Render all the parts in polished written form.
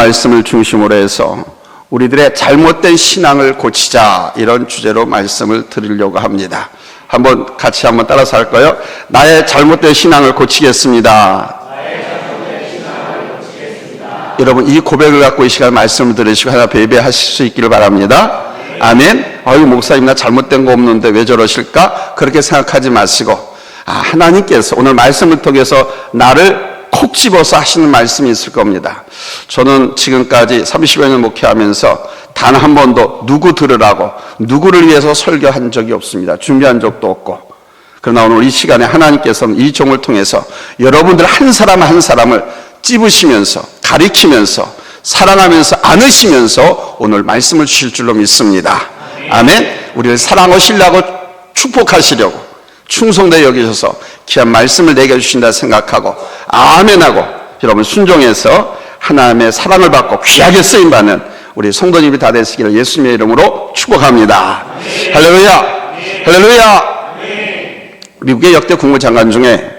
말씀을 중심으로 해서 우리들의 잘못된 신앙을 고치자, 이런 주제로 말씀을 드리려고 합니다. 같이 따라서 할까요? 나의 잘못된 신앙을 고치겠습니다. 여러분, 이 고백을 갖고 이 시간 말씀을 들으시고 하나 앞에 예배하실 수 있기를 바랍니다. 아멘. 목사님 나 잘못된 거 없는데 왜 저러실까? 그렇게 생각하지 마시고, 하나님께서 오늘 말씀을 통해서 나를 콕 집어서 하시는 말씀이 있을 겁니다. 저는 지금까지 30여 년 목회하면서 단 한 번도 누구 들으라고, 누구를 위해서 설교한 적이 없습니다. 준비한 적도 없고. 그러나 오늘 이 시간에 하나님께서는 이 종을 통해서 여러분들 한 사람 한 사람을 찝으시면서, 가리키면서, 사랑하면서, 안으시면서 오늘 말씀을 주실 줄로 믿습니다. 아멘. 우리를 사랑하시려고, 축복하시려고, 충성되어 여기셔서 귀한 말씀을 내게 주신다 생각하고 아멘하고 여러분 순종해서 하나님의 사랑을 받고 귀하게 쓰임받는 우리 성도님이 다 되시기를 예수님의 이름으로 축복합니다. 할렐루야. 할렐루야. 미국의 역대 국무장관 중에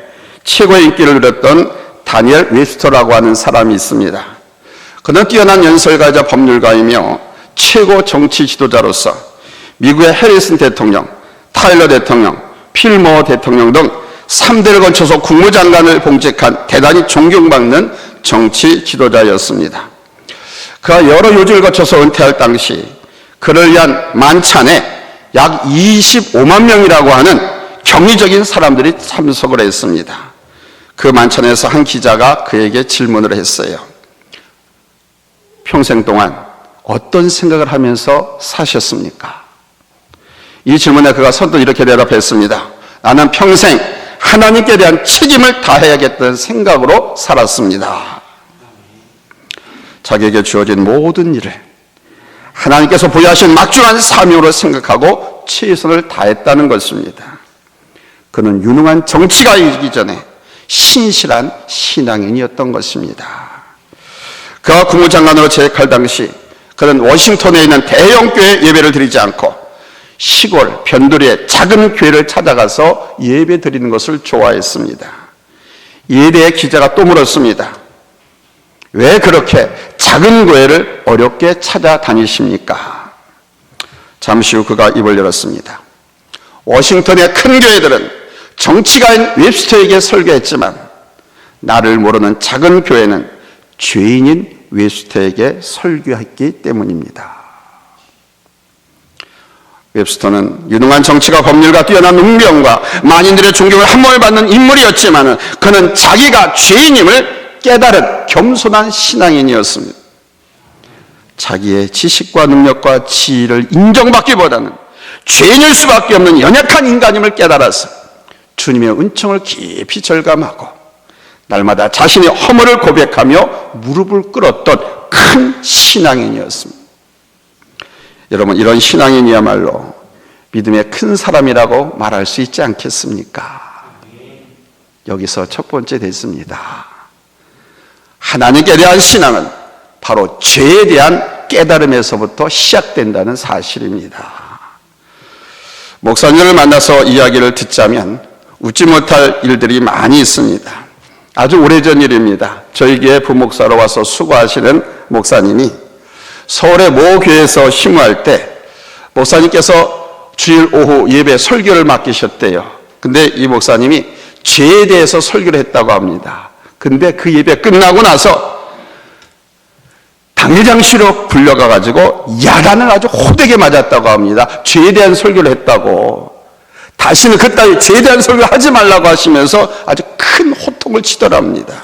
최고의 인기를 누렸던 다니엘 웹스터라고 하는 사람이 있습니다. 그는 뛰어난 연설가이자 법률가이며 최고 정치 지도자로서 미국의 해리슨 대통령, 타일러 대통령, 필모 대통령 등 3대를 거쳐서 국무장관을 봉직한 대단히 존경받는 정치 지도자였습니다. 그가 여러 요직을 거쳐서 은퇴할 당시 그를 위한 만찬에 약 25만 명이라고 하는 경이적인 사람들이 참석을 했습니다. 그 만찬에서 한 기자가 그에게 질문을 했어요. 평생 동안 어떤 생각을 하면서 사셨습니까? 이 질문에 그가 선뜻 이렇게 대답했습니다. 나는 평생 하나님께 대한 책임을 다해야겠다는 생각으로 살았습니다. 자기에게 주어진 모든 일을 하나님께서 부여하신 막중한 사명으로 생각하고 최선을 다했다는 것입니다. 그는 유능한 정치가이기 전에 신실한 신앙인이었던 것입니다. 그가 국무장관으로 재직할 당시 그는 워싱턴에 있는 대형 교회 예배를 드리지 않고 시골 변두리의 작은 교회를 찾아가서 예배 드리는 것을 좋아했습니다. 이에 대해 기자가 또 물었습니다. 왜 그렇게 작은 교회를 어렵게 찾아다니십니까? 잠시 후 그가 입을 열었습니다. 워싱턴의 큰 교회들은 정치가인 웹스터에게 설교했지만 나를 모르는 작은 교회는 죄인인 웹스터에게 설교했기 때문입니다. 웹스터는 유능한 정치가, 법률가, 뛰어난 운명과 만인들의 존경을 한 몸에 받는 인물이었지만 그는 자기가 죄인임을 깨달은 겸손한 신앙인이었습니다. 자기의 지식과 능력과 지위를 인정받기보다는 죄인일 수밖에 없는 연약한 인간임을 깨달아서 주님의 은총을 깊이 절감하고 날마다 자신의 허물을 고백하며 무릎을 꿇었던 큰 신앙인이었습니다. 여러분, 이런 신앙인이야말로 믿음의 큰 사람이라고 말할 수 있지 않겠습니까? 여기서 첫 번째 됐습니다. 하나님께 대한 신앙은 바로 죄에 대한 깨달음에서부터 시작된다는 사실입니다. 목사님을 만나서 이야기를 듣자면 웃지 못할 일들이 많이 있습니다. 아주 오래전 일입니다. 저희 교회 부목사로 와서 수고하시는 목사님이 서울의 모 교회에서 심우할 때 목사님께서 주일 오후 예배 설교를 맡기셨대요. 근데 이 목사님이 죄에 대해서 설교를 했다고 합니다. 근데 그 예배 끝나고 나서 당회장실로 불려가가지고 야단을 아주 호되게 맞았다고 합니다. 죄에 대한 설교를 했다고. 다시는 그따위 죄에 대한 설교를 하지 말라고 하시면서 아주 큰 호통을 치더랍니다.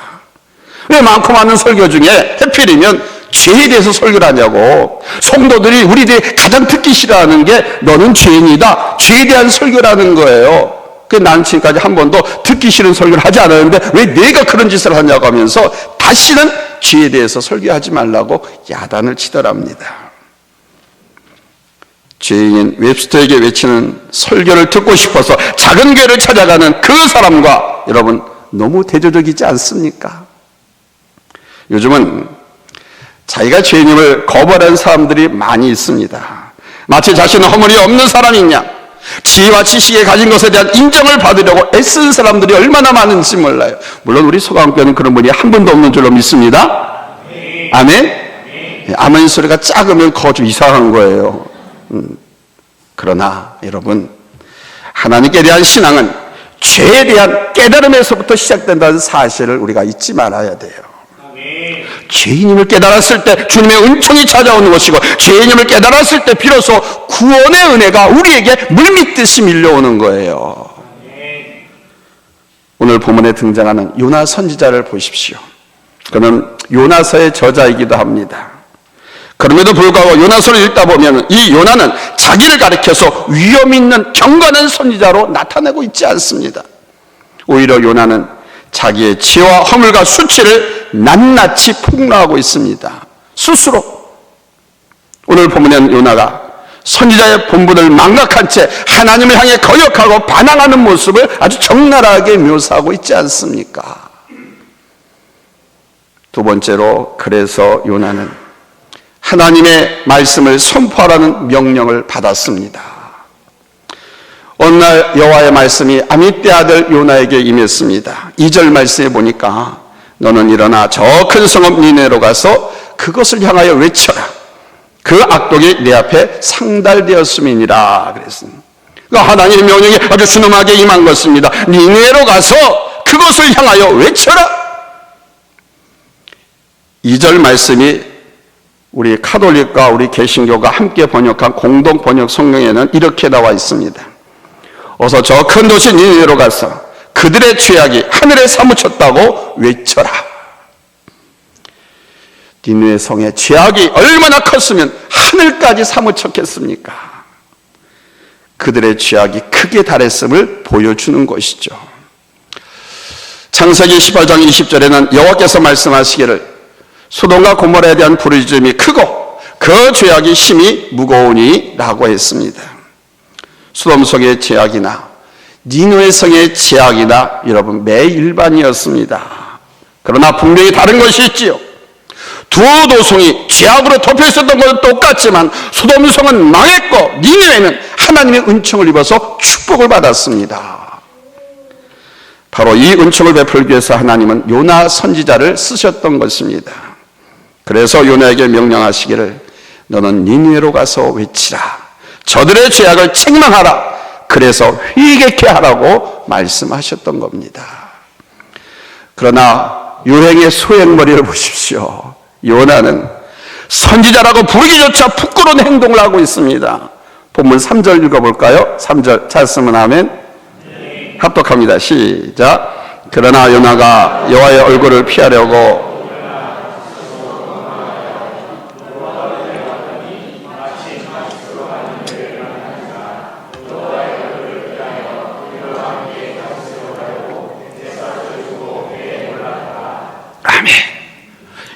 왜 많고 많은 설교 중에 하필이면 죄에 대해서 설교를 하냐고. 성도들이 우리들이 가장 듣기 싫어하는 게 너는 죄인이다, 죄에 대한 설교라는 거예요. 나는 지금까지 한 번도 듣기 싫은 설교를 하지 않았는데 왜 내가 그런 짓을 하냐고 하면서 다시는 죄에 대해서 설교하지 말라고 야단을 치더랍니다. 죄인인 웹스터에게 외치는 설교를 듣고 싶어서 작은 교회를 찾아가는 그 사람과 여러분 너무 대조적이지 않습니까? 요즘은 자기가 죄인임을 거부하는 사람들이 많이 있습니다. 마치 자신은 허물이 없는 사람이냐, 지혜와 지식에 가진 것에 대한 인정을 받으려고 애쓰는 사람들이 얼마나 많은지 몰라요. 물론 우리 소강교회는 그런 분이 한 분도 없는 줄로 믿습니다. 아멘. 아멘 소리가 작으면 거주 이상한 거예요. 그러나 여러분, 하나님께 대한 신앙은 죄에 대한 깨달음에서부터 시작된다는 사실을 우리가 잊지 말아야 돼요. 죄인임을 깨달았을 때 주님의 은총이 찾아오는 것이고, 죄인임을 깨달았을 때 비로소 구원의 은혜가 우리에게 물밀듯이 밀려오는 거예요. 오늘 본문에 등장하는 요나 선지자를 보십시오. 그는 요나서의 저자이기도 합니다. 그럼에도 불구하고 요나서를 읽다 보면 이 요나는 자기를 가리켜서 위험 있는 경건한 선지자로 나타내고 있지 않습니다. 오히려 요나는 자기의 죄와 허물과 수치를 낱낱이 폭로하고 있습니다. 스스로. 오늘 보면 요나가 선지자의 본분을 망각한 채 하나님을 향해 거역하고 반항하는 모습을 아주 적나라하게 묘사하고 있지 않습니까? 두 번째로, 그래서 요나는 하나님의 말씀을 선포하라는 명령을 받았습니다. 어느 날 여호와의 말씀이 아미떼 아들 요나에게 임했습니다. 2절 말씀에 보니까 너는 일어나 저 큰 성읍 니네로 가서 그것을 향하여 외쳐라. 그 악독이 내 앞에 상달되었음이니라 그랬습니다. 그러니까 하나님의 명령이 아주 순엄하게 임한 것입니다. 니네로 가서 그것을 향하여 외쳐라. 2절 말씀이 우리 카톨릭과 우리 개신교가 함께 번역한 공동 번역 성경에는 이렇게 나와 있습니다. 어서 저 큰 도시 니네로 가서 그들의 죄악이 하늘에 사무쳤다고 외쳐라. 니느웨 성의 죄악이 얼마나 컸으면 하늘까지 사무쳤겠습니까? 그들의 죄악이 크게 달했음을 보여주는 것이죠. 창세기 18장 20절에는 여호와께서 말씀하시기를 소돔과 고모라에 대한 부르짖음이 크고 그 죄악이 심히 무거우니 라고 했습니다. 소돔 성의 죄악이나 니느웨 성의 죄악이나 여러분 매일반이었습니다. 그러나 분명히 다른 것이 있지요. 두 도성이 죄악으로 덮여 있었던 것은 똑같지만 소돔 성은 망했고 니느웨는 하나님의 은총을 입어서 축복을 받았습니다. 바로 이 은총을 베풀기 위해서 하나님은 요나 선지자를 쓰셨던 것입니다. 그래서 요나에게 명령하시기를 너는 니느웨로 가서 외치라. 저들의 죄악을 책망하라. 그래서 회개케 하라고 말씀하셨던 겁니다. 그러나 유행의 소행머리를 보십시오. 요나는 선지자라고 부르기조차 부끄러운 행동을 하고 있습니다. 본문 3절 읽어볼까요? 3절 찾았으면 아멘. 합독합니다. 시작. 그러나 요나가 여호와의 얼굴을 피하려고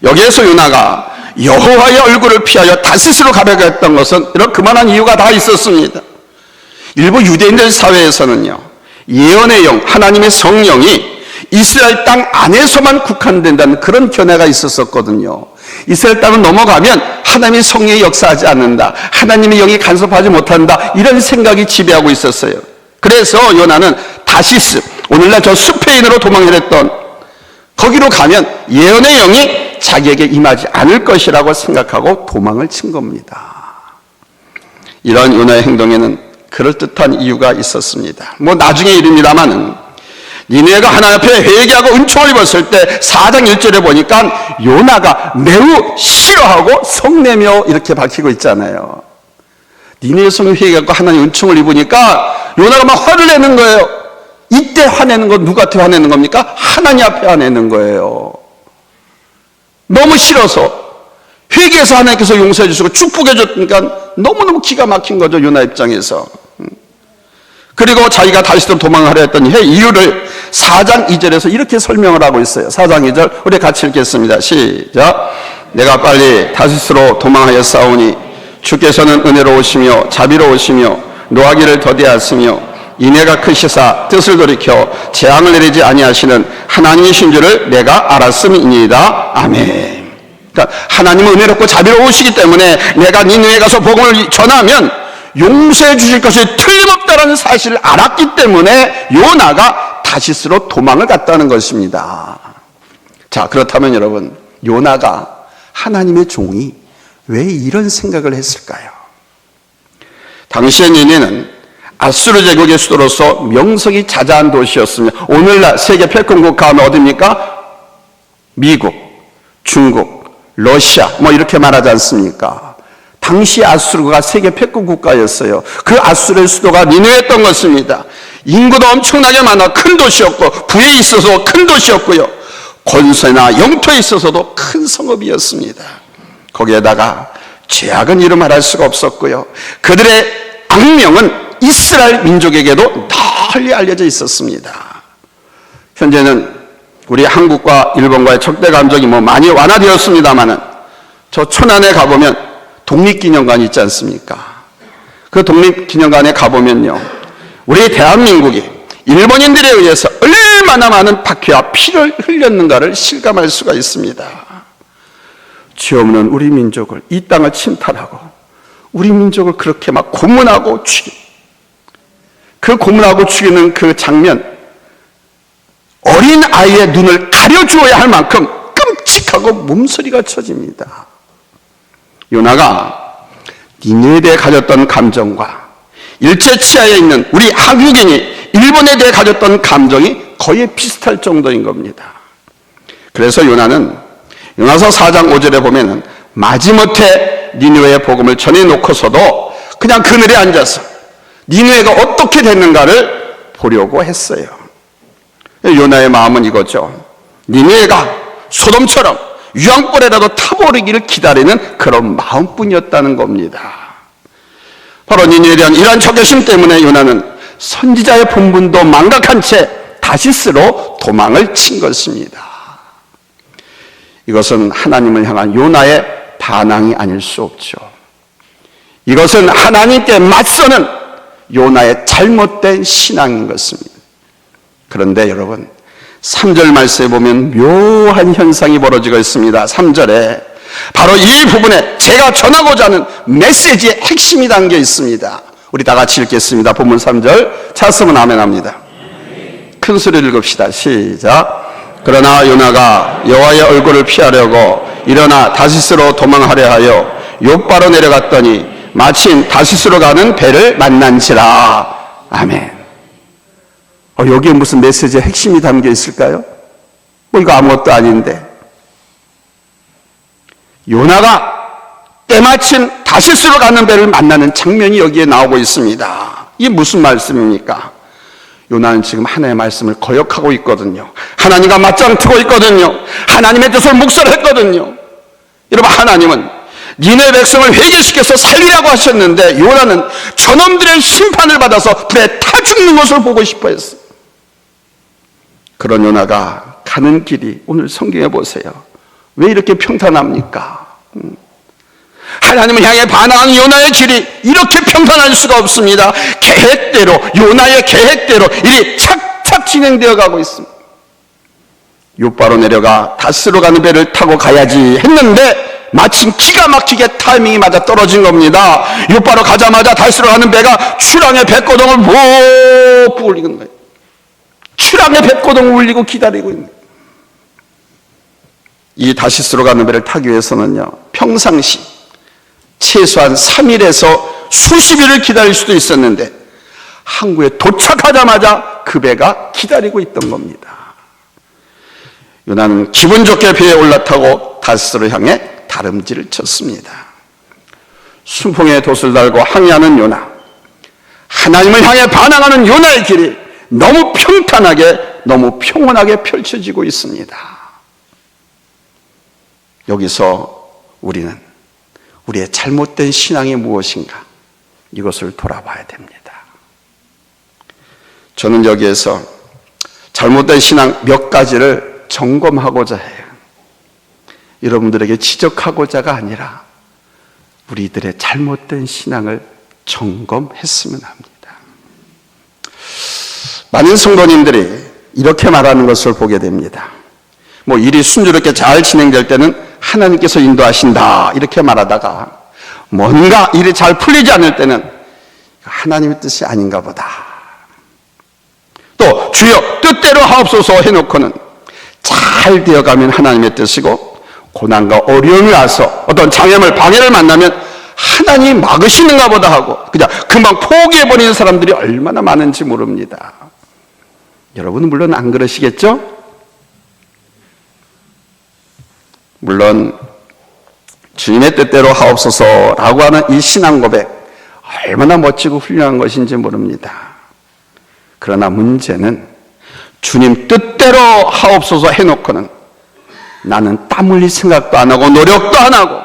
여기에서 요나가 여호와의 얼굴을 피하여 다시스로 가려고 했던 것은 이런 그만한 이유가 다 있었습니다. 일부 유대인들 사회에서는요, 예언의 영, 하나님의 성령이 이스라엘 땅 안에서만 국한된다는 그런 견해가 있었거든요. 이스라엘 땅을 넘어가면 하나님의 성령이 역사하지 않는다, 하나님의 영이 간섭하지 못한다, 이런 생각이 지배하고 있었어요. 그래서 요나는 다시스, 오늘날 저 스페인으로 도망을 했던 거기로 가면 예언의 영이 자기에게 임하지 않을 것이라고 생각하고 도망을 친 겁니다. 이런 요나의 행동에는 그럴듯한 이유가 있었습니다. 나중에 일입니다만은 니느웨가 하나님 앞에 회개하고 은총을 입었을 때 4장 1절에 보니까 요나가 매우 싫어하고 성내며 이렇게 밝히고 있잖아요. 니느웨 성이 회개하고 하나님 은총을 입으니까 요나가 막 화를 내는 거예요. 이때 화내는 건 누구한테 화내는 겁니까? 하나님 앞에 화내는 거예요. 너무 싫어서 회개해서 하나님께서 용서해 주시고 축복해 줬으니까 너무너무 기가 막힌 거죠, 요나 입장에서. 그리고 자기가 다시스로 도망하려 했던 이유를 4장 2절에서 이렇게 설명을 하고 있어요. 4장 2절 우리 같이 읽겠습니다. 시작. 내가 빨리 다시스로 도망하여 싸우니 주께서는 은혜로우시며 자비로우시며 노하기를 더디하시며 인애가 크시사 뜻을 돌이켜 재앙을 내리지 아니하시는 하나님이신 줄을 내가 알았음이니이다. 아멘. 그러니까 하나님은 은혜롭고 자비로우시기 때문에 내가 니느웨에 가서 복음을 전하면 용서해 주실 것이 틀림없다는 사실을 알았기 때문에 요나가 다시스로 도망을 갔다는 것입니다. 자, 그렇다면 여러분, 요나가 하나님의 종이 왜 이런 생각을 했을까요? 당시의 니네는 아수르 제국의 수도로서 명성이 자자한 도시였습니다. 오늘날 세계 패권 국가는 어디입니까? 미국, 중국, 러시아 뭐 이렇게 말하지 않습니까? 당시 아수르가 세계 패권 국가였어요. 그 아수르의 수도가 니느웨였던 것입니다. 인구도 엄청나게 많아 큰 도시였고 부에 있어서 큰 도시였고요. 권세나 영토에 있어서도 큰 성읍이었습니다. 거기에다가 죄악은 이루 말할 수가 없었고요. 그들의 악명은 이스라엘 민족에게도 널리 알려져 있었습니다. 현재는 우리 한국과 일본과의 적대 감정이 많이 완화되었습니다만은 저 천안에 가보면 독립기념관이 있지 않습니까? 그 독립기념관에 가보면요, 우리 대한민국이 일본인들에 의해서 얼마나 많은 박해와 피를 흘렸는가를 실감할 수가 있습니다. 죄 없는 우리 민족을, 이 땅을 침탈하고 우리 민족을 그렇게 막 고문하고 그 고문하고 죽이는 그 장면, 어린 아이의 눈을 가려주어야 할 만큼 끔찍하고 몸서리가 쳐집니다. 요나가 니느웨에 대해 가졌던 감정과 일제치하에 있는 우리 한국인이 일본에 대해 가졌던 감정이 거의 비슷할 정도인 겁니다. 그래서 요나는 요나서 4장 5절에 보면은 마지못해 니느웨의 복음을 전해놓고서도 그냥 그늘에 앉아서 니느웨가 어떻게 됐는가를 보려고 했어요. 요나의 마음은 이거죠. 니느웨가 소돔처럼 유황불에라도 타버리기를 기다리는 그런 마음뿐이었다는 겁니다. 바로 니느웨에 대한 이러한 적개심 때문에 요나는 선지자의 본분도 망각한 채 다시스로 도망을 친 것입니다. 이것은 하나님을 향한 요나의 반항이 아닐 수 없죠. 이것은 하나님께 맞서는 요나의 잘못된 신앙인 것입니다. 그런데 여러분, 3절 말씀에 보면 묘한 현상이 벌어지고 있습니다. 3절에 바로 이 부분에 제가 전하고자 하는 메시지의 핵심이 담겨 있습니다. 우리 다 같이 읽겠습니다. 본문 3절 찾으면 아멘 합니다. 큰 소리를 읽읍시다. 시작. 그러나 요나가 여호와의 얼굴을 피하려고 일어나 다시스로 도망하려 하여 욥바로 내려갔더니 마침 다시스로 가는 배를 만난지라. 아멘. 여기에 무슨 메시지의 핵심이 담겨 있을까요? 이거 아무것도 아닌데. 요나가 때마침 다시스로 가는 배를 만나는 장면이 여기에 나오고 있습니다. 이게 무슨 말씀입니까? 요나는 지금 하나님의 말씀을 거역하고 있거든요. 하나님과 맞짱뜨고 있거든요. 하나님의 뜻을 묵살했거든요. 여러분, 하나님은 니네 백성을 회개시켜서 살리라고 하셨는데 요나는 저놈들의 심판을 받아서 불에 타 죽는 것을 보고 싶어 했어요. 그런 요나가 가는 길이 오늘 성경에 보세요. 왜 이렇게 평탄합니까? 하나님을 향해 반항하는 요나의 길이 이렇게 평탄할 수가 없습니다. 계획대로, 요나의 계획대로 일이 착착 진행되어 가고 있습니다. 욥바로 내려가 다스로 가는 배를 타고 가야지 했는데 마침 기가 막히게 타이밍이 맞아 떨어진 겁니다. 욥바로 가자마자 다스로 가는 배가 출항의 뱃고동을 못 울리는 거예요. 출항의 뱃고동을 울리고 기다리고 있는 거예요. 이 다시스로 가는 배를 타기 위해서는요, 평상시 최소한 3일에서 수십 일을 기다릴 수도 있었는데 항구에 도착하자마자 그 배가 기다리고 있던 겁니다. 요나는 기분 좋게 배에 올라타고 다시스를 향해 다름질을 쳤습니다. 순풍에 돛을 달고 항해하는 요나, 하나님을 향해 반항하는 요나의 길이 너무 평탄하게, 너무 평온하게 펼쳐지고 있습니다. 여기서 우리는 우리의 잘못된 신앙이 무엇인가, 이것을 돌아봐야 됩니다. 저는 여기에서 잘못된 신앙 몇 가지를 점검하고자 해요. 여러분들에게 지적하고자가 아니라 우리들의 잘못된 신앙을 점검했으면 합니다. 많은 성도님들이 이렇게 말하는 것을 보게 됩니다. 일이 순조롭게 잘 진행될 때는 하나님께서 인도하신다 이렇게 말하다가 뭔가 일이 잘 풀리지 않을 때는 하나님의 뜻이 아닌가 보다. 또 주여 뜻대로 하옵소서 해놓고는 잘 되어가면 하나님의 뜻이고 고난과 어려움이 와서 어떤 장애물, 방해를 만나면 하나님 막으시는가 보다 하고 그냥 금방 포기해버리는 사람들이 얼마나 많은지 모릅니다. 여러분은 물론 안 그러시겠죠? 물론 주님의 뜻대로 하옵소서라고 하는 이 신앙 고백 얼마나 멋지고 훌륭한 것인지 모릅니다. 그러나 문제는 주님 뜻대로 하옵소서 해놓고는 나는 땀 흘릴 생각도 안 하고 노력도 안 하고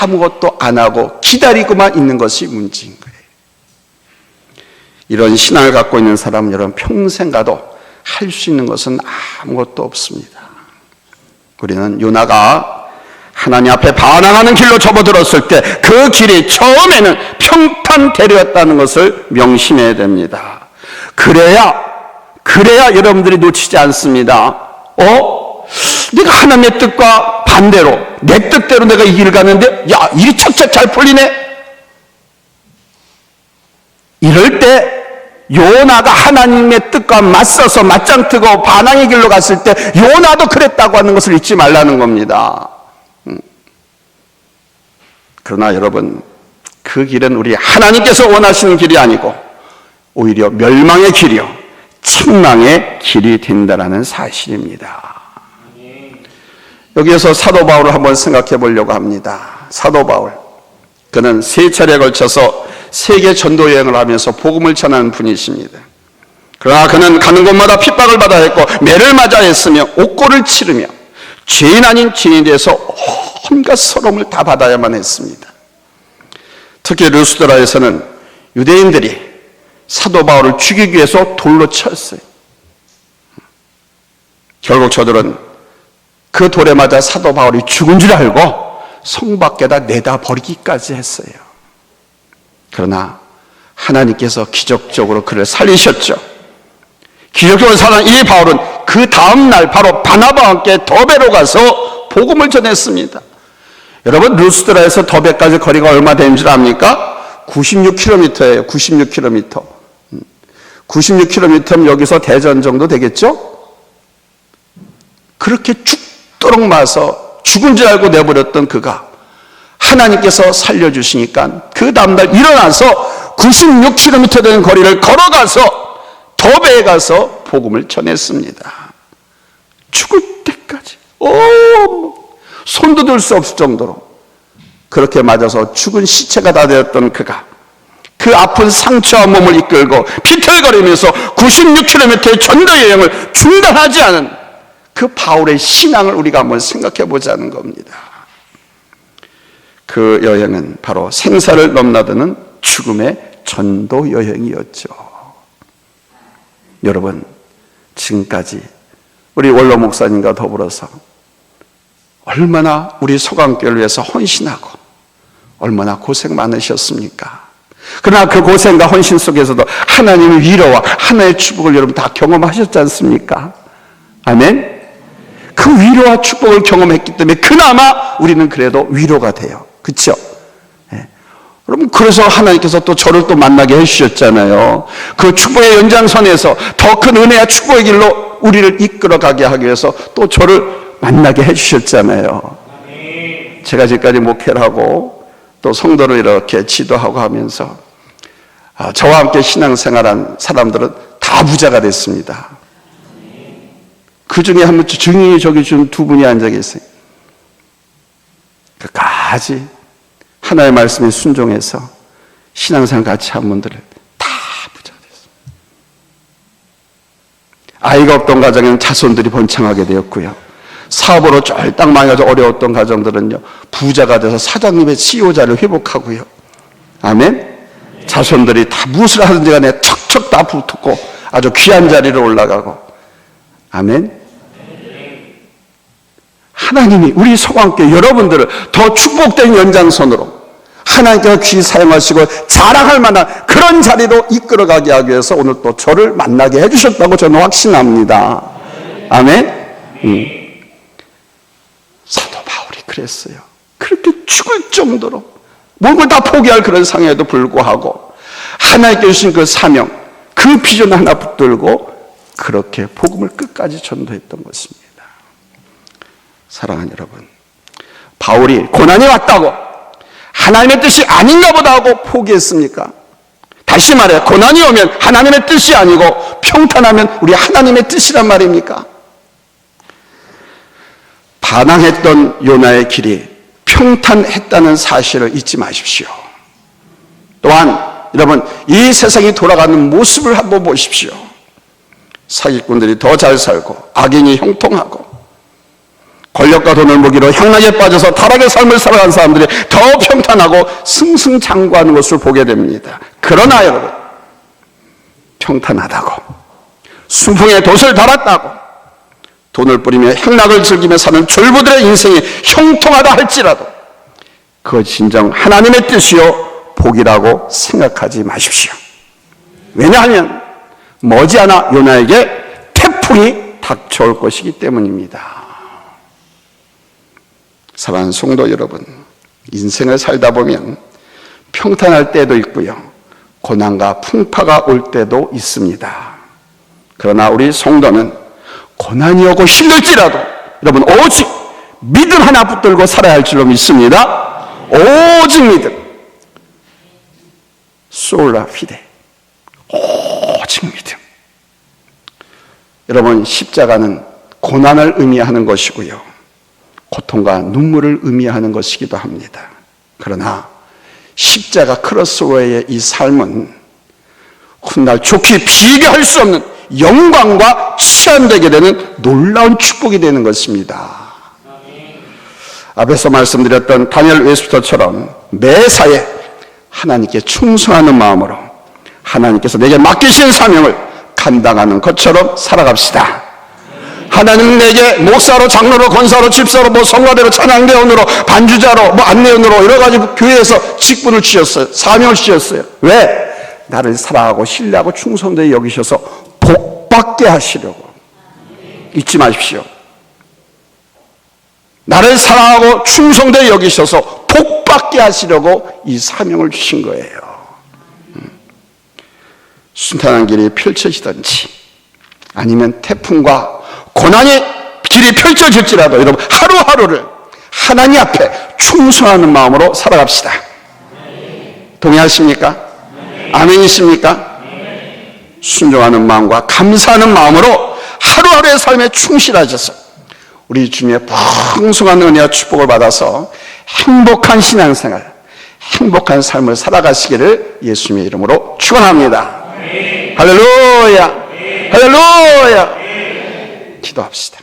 아무것도 안 하고 기다리고만 있는 것이 문제인 거예요. 이런 신앙을 갖고 있는 사람은 여러분 평생 가도 할 수 있는 것은 아무것도 없습니다. 우리는 요나가 하나님 앞에 반항하는 길로 접어들었을 때 그 길이 처음에는 평탄대로였다는 것을 명심해야 됩니다. 그래야 여러분들이 놓치지 않습니다. 내가 하나님의 뜻과 반대로 내 뜻대로 내가 이 길을 가는데 야, 일이 착착 잘 풀리네. 이럴 때 요나가 하나님의 뜻과 맞서서 맞짱 뜨고 반항의 길로 갔을 때 요나도 그랬다고 하는 것을 잊지 말라는 겁니다. 그러나 여러분, 그 길은 우리 하나님께서 원하시는 길이 아니고 오히려 멸망의 길이요 책망의 길이 된다는 사실입니다. 여기에서 사도 바울을 한번 생각해 보려고 합니다. 사도 바울, 그는 3차례에 걸쳐서 세계 전도 여행을 하면서 복음을 전하는 분이십니다. 그러나 그는 가는 곳마다 핍박을 받아야 했고 매를 맞아야 했으며 옥고를 치르며 죄인 아닌 죄인에 대해서 온갖 서러움을 다 받아야만 했습니다. 특히 르스드라에서는 유대인들이 사도 바울을 죽이기 위해서 돌로 쳤어요. 결국 저들은 그 돌에 맞아 사도 바울이 죽은 줄 알고 성 밖에다 내다 버리기까지 했어요. 그러나 하나님께서 기적적으로 그를 살리셨죠. 기적적으로 살아난 이 바울은 그 다음날 바로 바나바와 함께 더베로 가서 복음을 전했습니다. 여러분, 루스드라에서 더베까지 거리가 얼마 되는 줄 압니까? 96km예요. 96km. 96km면 여기서 대전 정도 되겠죠? 그렇게 죽도록 마서 죽은 줄 알고 내버렸던 그가 하나님께서 살려주시니까 그 다음날 일어나서 96km 되는 거리를 걸어가서 더베에 가서 복음을 전했습니다. 죽을 때까지 손도 들 수 없을 정도로 그렇게 맞아서 죽은 시체가 다 되었던 그가 그 아픈 상처와 몸을 이끌고 비틀거리면서 96km의 전도 여행을 중단하지 않은 그 바울의 신앙을 우리가 한번 생각해 보자는 겁니다. 그 여행은 바로 생사를 넘나드는 죽음의 전도 여행이었죠. 여러분, 지금까지 우리 원로 목사님과 더불어서 얼마나 우리 소강교회를 위해서 헌신하고 얼마나 고생 많으셨습니까? 그러나 그 고생과 헌신 속에서도 하나님의 위로와 하나님의 축복을 여러분 다 경험하셨지 않습니까? 아멘? 그 위로와 축복을 경험했기 때문에 그나마 우리는 그래도 위로가 돼요. 그렇죠? 여러분, 그래서 하나님께서 또 저를 또 만나게 해주셨잖아요. 그 축복의 연장선에서 더 큰 은혜와 축복의 길로 우리를 이끌어가게 하기 위해서 또 저를 만나게 해주셨잖아요. 제가 지금까지 목회를 하고 또 성도를 이렇게 지도하고 하면서 저와 함께 신앙생활한 사람들은 다 부자가 됐습니다. 그 중에 한 분, 증인이 저기 지금 2분이 앉아 계세요. 끝까지 하나님의 말씀에 순종해서 신앙생활 같이 한 분들은 다 부자가 됐습니다. 아이가 없던 가정에는 자손들이 번창하게 되었고요. 사업으로 쫄딱 망해서 어려웠던 가정들은요, 부자가 돼서 사장님의 CEO 자리를 회복하고요. 아멘? 자손들이 다 무엇을 하든지 간에 척척 다 붙고 아주 귀한 자리로 올라가고. 아멘? 하나님이 우리 소강교회 여러분들을 더 축복된 연장선으로 하나님께서 귀 사용하시고 자랑할 만한 그런 자리로 이끌어가게 하기 위해서 오늘 또 저를 만나게 해주셨다고 저는 확신합니다. 아멘? 사도 바울이 그랬어요. 그렇게 죽을 정도로 몸을 다 포기할 그런 상황에도 불구하고 하나님께 주신 그 사명, 그 비전 하나 붙들고 그렇게 복음을 끝까지 전도했던 것입니다. 사랑하는 여러분, 바울이 고난이 왔다고 하나님의 뜻이 아닌가 보다 하고 포기했습니까? 다시 말해, 고난이 오면 하나님의 뜻이 아니고 평탄하면 우리 하나님의 뜻이란 말입니까? 반항했던 요나의 길이 평탄했다는 사실을 잊지 마십시오. 또한 여러분, 이 세상이 돌아가는 모습을 한번 보십시오. 사기꾼들이 더 잘 살고 악인이 형통하고 권력과 돈을 무기로 향락에 빠져서 타락의 삶을 살아가는 사람들이 더 평탄하고 승승장구하는 것을 보게 됩니다. 그러나 여러분, 평탄하다고 순풍에 돛을 달았다고 돈을 뿌리며 향락을 즐기며 사는 졸부들의 인생이 형통하다 할지라도 그것 진정 하나님의 뜻이요 복이라고 생각하지 마십시오. 왜냐하면 머지않아 요나에게 태풍이 닥쳐올 것이기 때문입니다. 사랑하는 성도 여러분, 인생을 살다 보면 평탄할 때도 있고요, 고난과 풍파가 올 때도 있습니다. 그러나 우리 성도는 고난이 오고 힘들지라도 여러분 오직 믿음 하나 붙들고 살아야 할 줄로 믿습니다. 오직 믿음. 솔라 피데. 오직 믿음. 여러분, 십자가는 고난을 의미하는 것이고요, 고통과 눈물을 의미하는 것이기도 합니다. 그러나 십자가 크로스오버의 이 삶은 훗날 좋게 비교할 수 없는 영광과 치환되게 되는 놀라운 축복이 되는 것입니다. 앞에서 말씀드렸던 다니엘 웨스터처럼 매사에 하나님께 충성하는 마음으로 하나님께서 내게 맡기신 사명을 감당하는 것처럼 살아갑시다. 하나님 내게 목사로, 장로로, 권사로, 집사로, 성가대로, 찬양대원으로, 반주자로, 안내원으로 여러 가지 교회에서 직분을 주셨어요. 사명을 주셨어요. 왜? 나를 사랑하고 신뢰하고 충성되게 여기셔서 복받게 하시려고. 잊지 마십시오. 나를 사랑하고 충성되게 여기셔서 복받게 하시려고 이 사명을 주신 거예요. 순탄한 길이 펼쳐지든지 아니면 태풍과 고난의 길이 펼쳐질지라도 여러분 하루하루를 하나님 앞에 충성하는 마음으로 살아갑시다. 동의하십니까? 아멘이십니까? 순종하는 마음과 감사하는 마음으로 하루하루의 삶에 충실하셔서 우리 주님의 풍성한 은혜와 축복을 받아서 행복한 신앙생활, 행복한 삶을 살아가시기를 예수님의 이름으로 축원합니다. 할렐루야, 할렐루야. 기도합시다.